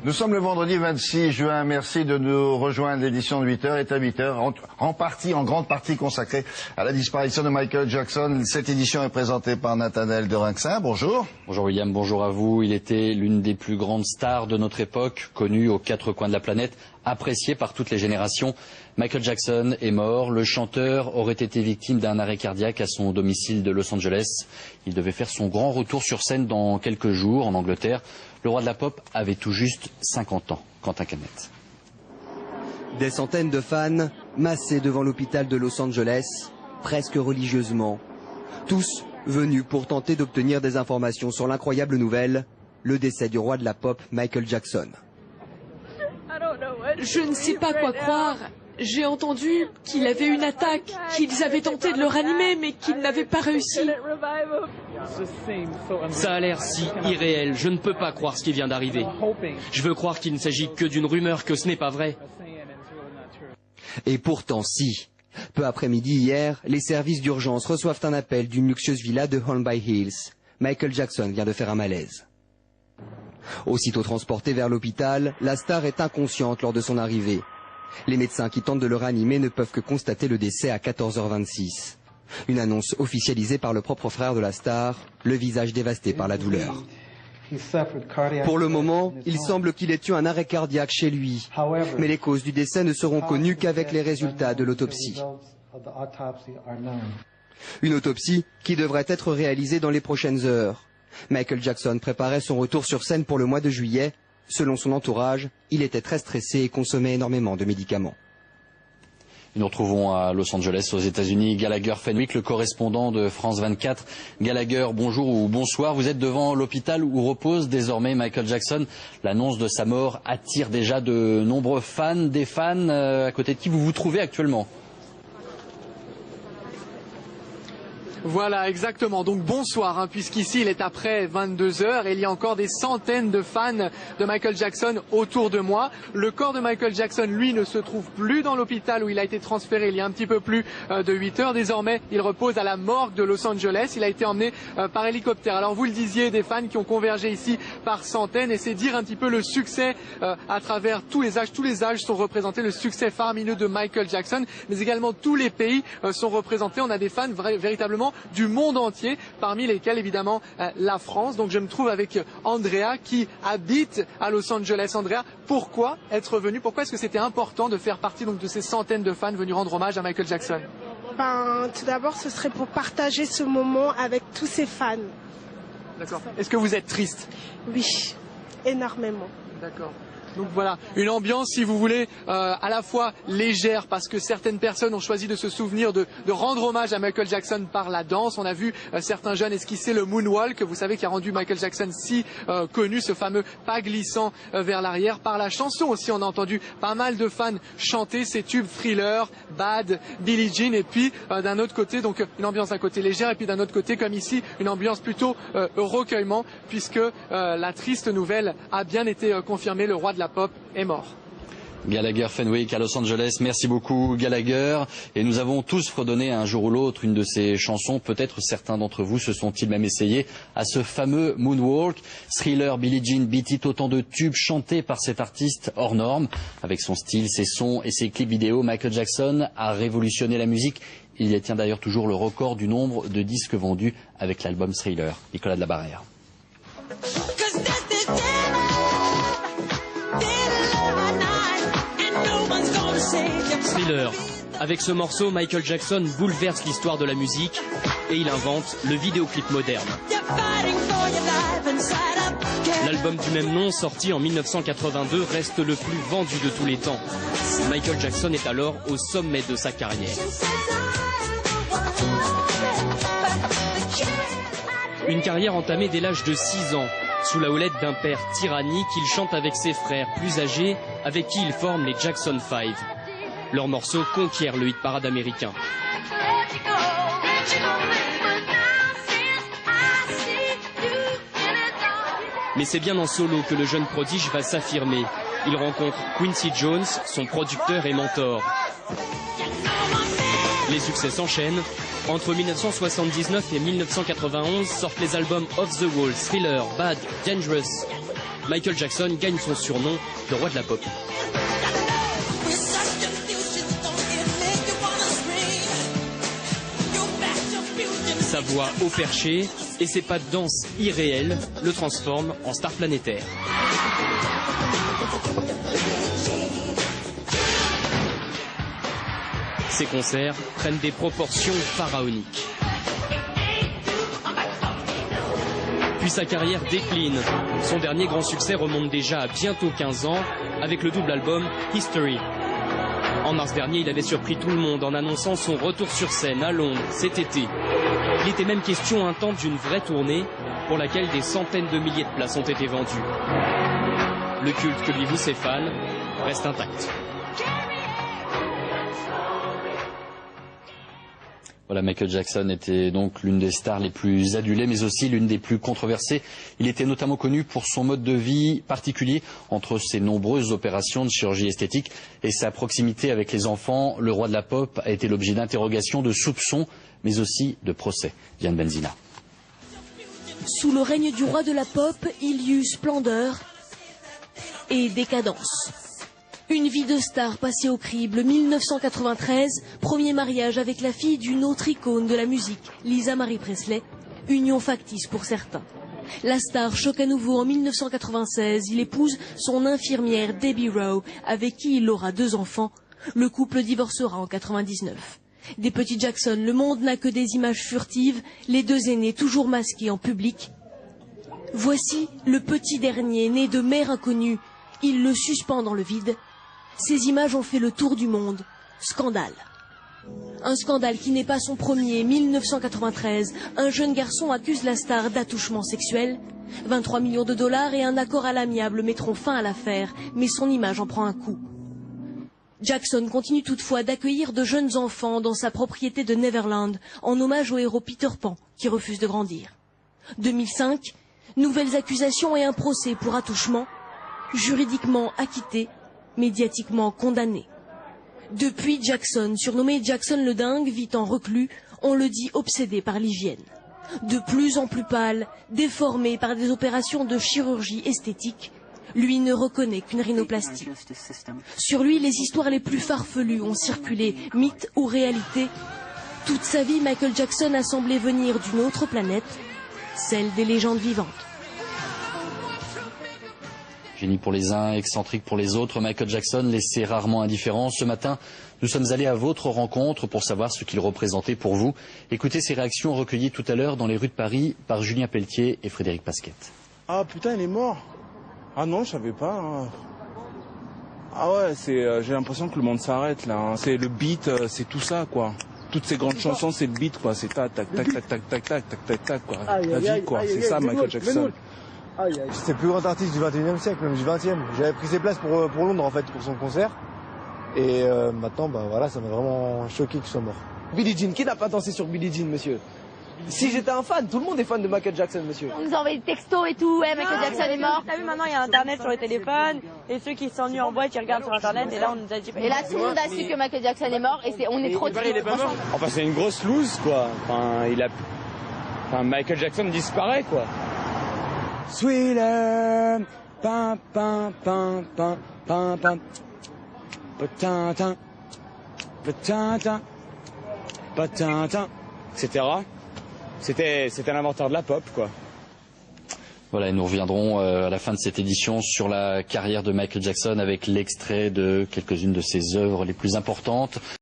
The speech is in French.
Nous sommes le vendredi 26 juin. Merci de nous rejoindre. L'édition de 8h est à 8h, en grande partie consacrée à la disparition de Michael Jackson. Cette édition est présentée par Nathanaël de Rinxin. Bonjour. Bonjour William, bonjour à vous. Il était l'une des plus grandes stars de notre époque, connu aux quatre coins de la planète, apprécié par toutes les générations. Michael Jackson est mort. Le chanteur aurait été victime d'un arrêt cardiaque à son domicile de Los Angeles. Il devait faire son grand retour sur scène dans quelques jours en Angleterre. Le roi de la pop avait tout juste 50 ans. Quentin Canet. Des centaines de fans massés devant l'hôpital de Los Angeles, presque religieusement. Tous venus pour tenter d'obtenir des informations sur l'incroyable nouvelle, le décès du roi de la pop Michael Jackson. Je ne sais pas quoi croire. J'ai entendu qu'il avait une attaque, qu'ils avaient tenté de le ranimer, mais qu'ils n'avaient pas réussi. Ça a l'air si irréel, je ne peux pas croire ce qui vient d'arriver. Je veux croire qu'il ne s'agit que d'une rumeur, que ce n'est pas vrai. Et pourtant si. Peu après midi hier, les services d'urgence reçoivent un appel d'une luxueuse villa de Holmby Hills. Michael Jackson vient de faire un malaise. Aussitôt transporté vers l'hôpital, la star est inconsciente lors de son arrivée. Les médecins qui tentent de le réanimer ne peuvent que constater le décès à 14h26. Une annonce officialisée par le propre frère de la star, le visage dévasté par la douleur. Pour le moment, il semble qu'il ait eu un arrêt cardiaque chez lui, mais les causes du décès ne seront connues qu'avec les résultats de l'autopsie. Une autopsie qui devrait être réalisée dans les prochaines heures. Michael Jackson préparait son retour sur scène pour le mois de juillet. Selon son entourage, il était très stressé et consommait énormément de médicaments. Nous nous retrouvons à Los Angeles, aux États-Unis. Gallagher Fenwick, le correspondant de France 24. Gallagher, bonjour ou bonsoir. Vous êtes devant l'hôpital où repose désormais Michael Jackson. L'annonce de sa mort attire déjà de nombreux fans, des fans à côté de qui vous vous trouvez actuellement. Voilà, exactement. Donc bonsoir, puisqu'ici il est après 22h et il y a encore des centaines de fans de Michael Jackson autour de moi. Le corps de Michael Jackson, lui, ne se trouve plus dans l'hôpital où il a été transféré il y a un petit peu plus de 8 heures. Désormais, il repose à la morgue de Los Angeles. Il a été emmené par hélicoptère. Alors vous le disiez, des fans qui ont convergé ici par centaines, et c'est dire un petit peu le succès à travers tous les âges. Tous les âges sont représentés, le succès faramineux de Michael Jackson, mais également tous les pays sont représentés. On a des fans véritablement du monde entier, parmi lesquels évidemment la France. Donc je me trouve avec Andrea qui habite à Los Angeles. Andrea, pourquoi être venu? Pourquoi est-ce que c'était important de faire partie donc de ces centaines de fans venus rendre hommage à Michael Jackson? Tout d'abord, ce serait pour partager ce moment avec tous ces fans. D'accord. Est-ce que vous êtes triste? Oui, énormément. D'accord. Donc voilà, une ambiance, si vous voulez, à la fois légère, parce que certaines personnes ont choisi de se souvenir de rendre hommage à Michael Jackson par la danse. On a vu certains jeunes esquisser le moonwalk, vous savez, qui a rendu Michael Jackson si connu, ce fameux pas glissant vers l'arrière. Par la chanson aussi, on a entendu pas mal de fans chanter ces tubes Thriller, Bad, Billie Jean, et puis d'un autre côté, donc une ambiance d'un côté légère, et puis d'un autre côté, comme ici, une ambiance plutôt recueillement, puisque la triste nouvelle a bien été confirmée, le roi de la pop est mort. Gallagher Fenwick à Los Angeles, merci beaucoup Gallagher. Et nous avons tous fredonné un jour ou l'autre une de ces chansons. Peut-être certains d'entre vous se sont-ils même essayés à ce fameux moonwalk. Thriller, Billie Jean, Beat It, autant de tubes chantés par cet artiste hors norme. Avec son style, ses sons et ses clips vidéo, Michael Jackson a révolutionné la musique. Il détient d'ailleurs toujours le record du nombre de disques vendus avec l'album Thriller. Nicolas de la Barrière. Thriller. Avec ce morceau, Michael Jackson bouleverse l'histoire de la musique et il invente le vidéoclip moderne. L'album du même nom, sorti en 1982, reste le plus vendu de tous les temps. Michael Jackson est alors au sommet de sa carrière. Une carrière entamée dès l'âge de 6 ans, sous la houlette d'un père tyrannique, il chante avec ses frères plus âgés, avec qui il forme les Jackson 5. Leur morceau conquiert le hit parade américain. Mais c'est bien en solo que le jeune prodige va s'affirmer. Il rencontre Quincy Jones, son producteur et mentor. Les succès s'enchaînent. Entre 1979 et 1991 sortent les albums Off the Wall, Thriller, Bad, Dangerous. Michael Jackson gagne son surnom de roi de la pop. Sa voix au perché et ses pas de danse irréels le transforment en star planétaire. Ses concerts prennent des proportions pharaoniques. Puis sa carrière décline. Son dernier grand succès remonte déjà à bientôt 15 ans avec le double album History. En mars dernier, il avait surpris tout le monde en annonçant son retour sur scène à Londres cet été. Il était même question un temps d'une vraie tournée pour laquelle des centaines de milliers de places ont été vendues. Le culte que lui vouent ses fans reste intact. Voilà, Michael Jackson était donc l'une des stars les plus adulées, mais aussi l'une des plus controversées. Il était notamment connu pour son mode de vie particulier, entre ses nombreuses opérations de chirurgie esthétique et sa proximité avec les enfants. Le roi de la pop a été l'objet d'interrogations, de soupçons, mais aussi de procès. Diane Benzina. Sous le règne du roi de la pop, il y eut splendeur et décadence. Une vie de star passée au crible, 1993, premier mariage avec la fille d'une autre icône de la musique, Lisa Marie Presley, union factice pour certains. La star choque à nouveau en 1996, il épouse son infirmière Debbie Rowe, avec qui il aura 2 enfants. Le couple divorcera en 99. Des petits Jackson, le monde n'a que des images furtives, les 2 aînés toujours masqués en public. Voici le petit dernier, né de mère inconnue, il le suspend dans le vide. Ces images ont fait le tour du monde. Scandale. Un scandale qui n'est pas son premier. 1993, un jeune garçon accuse la star d'attouchement sexuel. 23 millions de dollars et un accord à l'amiable mettront fin à l'affaire, mais son image en prend un coup. Jackson continue toutefois d'accueillir de jeunes enfants dans sa propriété de Neverland, en hommage au héros Peter Pan, qui refuse de grandir. 2005, nouvelles accusations et un procès pour attouchement, juridiquement acquitté, médiatiquement condamné. Depuis, Jackson, surnommé Jackson le dingue, vit en reclus, on le dit obsédé par l'hygiène. De plus en plus pâle, déformé par des opérations de chirurgie esthétique, lui ne reconnaît qu'une rhinoplastie. Sur lui, les histoires les plus farfelues ont circulé, mythe ou réalité. Toute sa vie, Michael Jackson a semblé venir d'une autre planète, celle des légendes vivantes. Génie pour les uns, excentrique pour les autres, Michael Jackson laissait rarement indifférent. Ce matin, nous sommes allés à votre rencontre pour savoir ce qu'il représentait pour vous. Écoutez ces réactions recueillies tout à l'heure dans les rues de Paris par Julien Pelletier et Frédéric Pasquette. Ah putain, il est mort. Ah non, je savais pas. Hein. Ah ouais, j'ai l'impression que le monde s'arrête là. Hein. C'est le beat, c'est tout ça quoi. Toutes ces grandes chansons, c'est le beat quoi. C'est tac tac tac tac tac tac tac tac tac tac quoi. La vie quoi. C'est ça Michael Jackson. C'est le plus grand artiste du 21e siècle, même du 20e. J'avais pris ses places pour Londres en fait, pour son concert. Et maintenant, bah voilà, ça m'a vraiment choqué qu'il soit mort. Billie Jean, qui n'a pas dansé sur Billie Jean, monsieur? Si j'étais un fan, tout le monde est fan de Michael Jackson, monsieur. On nous envoie des textos et tout, ouais, Michael Jackson est mort. T'as vu, maintenant il y a Internet sur le téléphone, et ceux qui s'ennuient en boîte, ils regardent sur Internet, et là on nous a dit... Et là tout le monde a su que Michael Jackson est mort, et on est trop tristes. Enfin, c'est une grosse loose, quoi. Michael Jackson disparaît, quoi. Sweeter, pam pam pam pam pam pam, patin, patin, patin, etc. C'était l'inventeur de la pop, quoi. Voilà, et nous reviendrons à la fin de cette édition sur la carrière de Michael Jackson avec l'extrait de quelques-unes de ses œuvres les plus importantes.